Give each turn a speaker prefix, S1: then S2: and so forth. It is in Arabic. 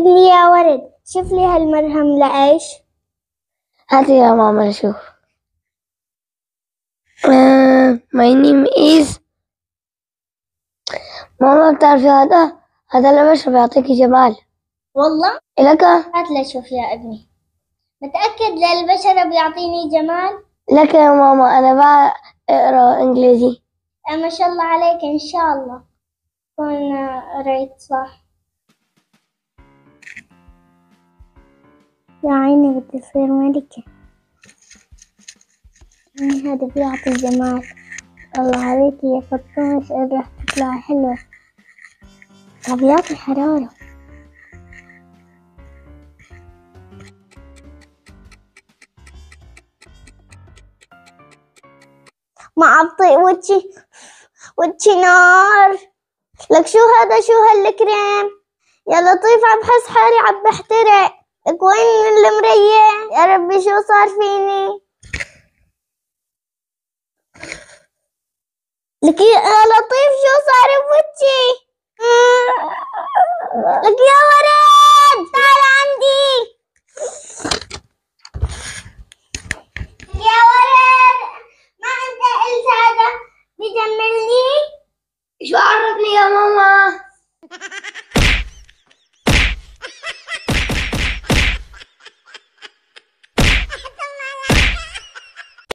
S1: ابني يا ورد، شوف لي هالمرهم لإيش؟
S2: هاتي يا ماما نشوف. My name is. ماما بتعرفي هذا البشر بيعطيكي جمال.
S1: والله؟
S2: لك.
S1: هات لشوف يا ابني. متأكد للبشرة بيعطيني جمال؟
S2: لك يا ماما، أنا بقرأ إنجليزي.
S1: ما شاء الله عليك، إن شاء الله تكون قريت صح. يا عيني بدي تصير ملكة. هذا بيعطي جمال. الله عليك يا فطوش، راح تطلع حلوة. طب يعطي حرارة. ما أبطئ وجهي نار. لك شو هذا؟ شو هالكريم يا لطيف؟ عم بحس حالي عم بحترق. لك وين المراية يا ربي؟ شو صار فيني؟ لك يا لطيف شو صار بوجهي؟ لك يا ورد تعال عندي. يا ورد، ما انت قلت هذا بجملني؟
S2: شو عرفني يا ماما؟